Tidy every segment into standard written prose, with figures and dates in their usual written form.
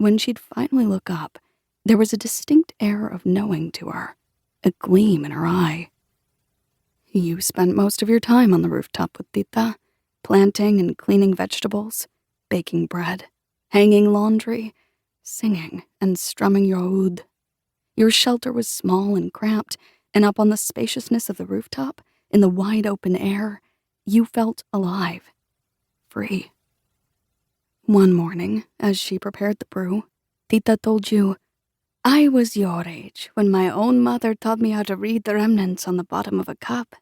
When she'd finally look up, there was a distinct air of knowing to her, a gleam in her eye. You spent most of your time on the rooftop with Tita, planting and cleaning vegetables, baking bread, hanging laundry, singing and strumming your oud. Your shelter was small and cramped, and up on the spaciousness of the rooftop, in the wide open air, you felt alive, free. One morning, as she prepared the brew, Tita told you, "I was your age when my own mother taught me how to read the remnants on the bottom of a cup."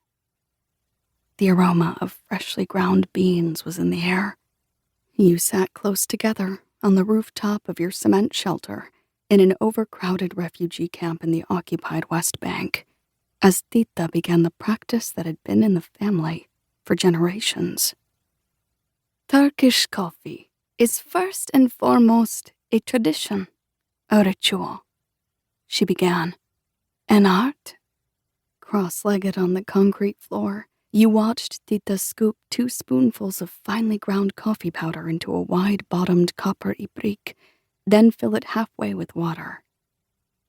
The aroma of freshly ground beans was in the air. You sat close together on the rooftop of your cement shelter in an overcrowded refugee camp in the occupied West Bank, as Tita began the practice that had been in the family for generations. Turkish coffee is first and foremost a tradition, a ritual, she began. An art? Cross-legged on the concrete floor, you watched Tita scoop 2 spoonfuls of finely ground coffee powder into a wide-bottomed copper ibrik, then fill it halfway with water.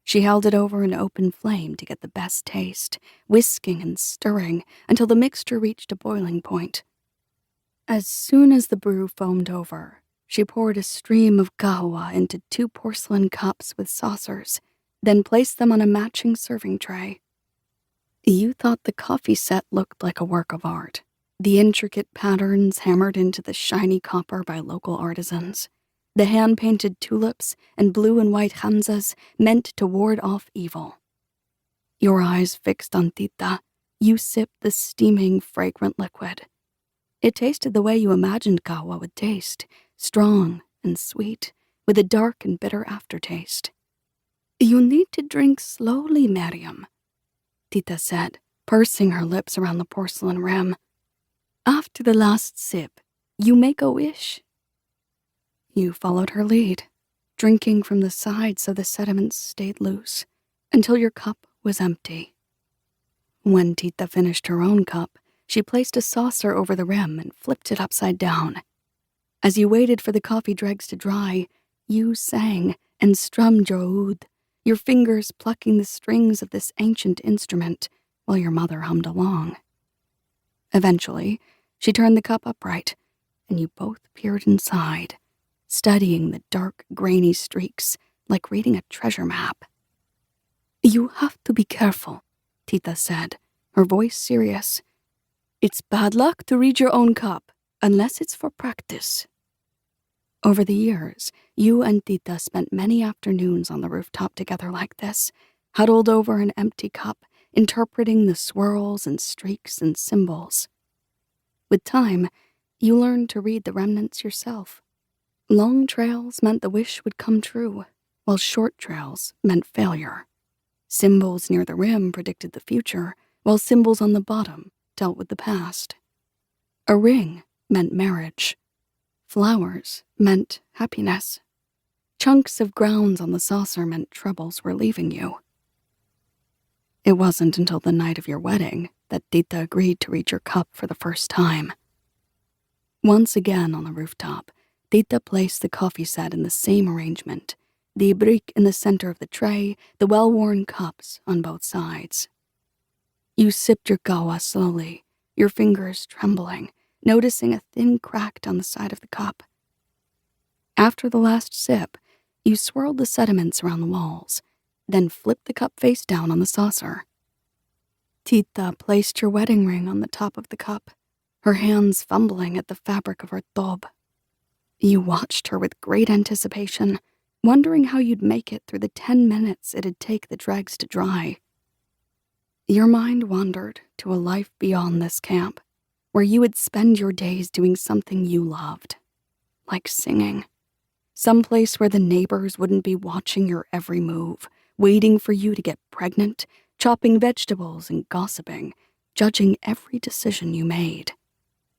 She held it over an open flame to get the best taste, whisking and stirring until the mixture reached a boiling point. As soon as the brew foamed over, she poured a stream of kahwa into 2 porcelain cups with saucers, then placed them on a matching serving tray. You thought the coffee set looked like a work of art, the intricate patterns hammered into the shiny copper by local artisans, the hand-painted tulips and blue and white khamsas meant to ward off evil. Your eyes fixed on Tita, you sipped the steaming, fragrant liquid. It tasted the way you imagined kahwa would taste, strong and sweet, with a dark and bitter aftertaste. "You need to drink slowly, Mariam," Tita said, pursing her lips around the porcelain rim. "After the last sip, you make a wish." You followed her lead, drinking from the side so the sediments stayed loose, until your cup was empty. When Tita finished her own cup, she placed a saucer over the rim and flipped it upside down. As you waited for the coffee dregs to dry, you sang and strummed your oud, your fingers plucking the strings of this ancient instrument while your mother hummed along. Eventually, she turned the cup upright, and you both peered inside, studying the dark, grainy streaks like reading a treasure map. "You have to be careful," Tita said, her voice serious. "It's bad luck to read your own cup, unless it's for practice." Over the years, you and Tita spent many afternoons on the rooftop together like this, huddled over an empty cup, interpreting the swirls and streaks and symbols. With time, you learned to read the remnants yourself. Long trails meant the wish would come true, while short trails meant failure. Symbols near the rim predicted the future, while symbols on the bottom dealt with the past. A ring meant marriage. Flowers meant happiness. Chunks of grounds on the saucer meant troubles were leaving you. It wasn't until the night of your wedding that Tita agreed to read your cup for the first time. Once again on the rooftop, Tita placed the coffee set in the same arrangement, the ibrik in the center of the tray, the well-worn cups on both sides. You sipped your gawa slowly, your fingers trembling, noticing a thin crack down the side of the cup. After the last sip, you swirled the sediments around the walls, then flipped the cup face down on the saucer. Tita placed your wedding ring on the top of the cup, her hands fumbling at the fabric of her tob. You watched her with great anticipation, wondering how you'd make it through the 10 minutes it'd take the dregs to dry. Your mind wandered to a life beyond this camp, where you would spend your days doing something you loved, like singing. Someplace where the neighbors wouldn't be watching your every move, waiting for you to get pregnant, chopping vegetables and gossiping, judging every decision you made.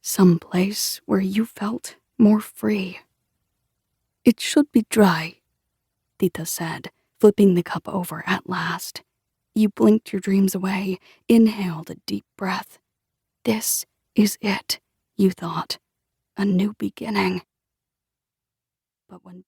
Someplace where you felt more free. "It should be dry," Tita said, flipping the cup over at last. You blinked your dreams away, inhaled a deep breath. This is it, you thought. A new beginning. But when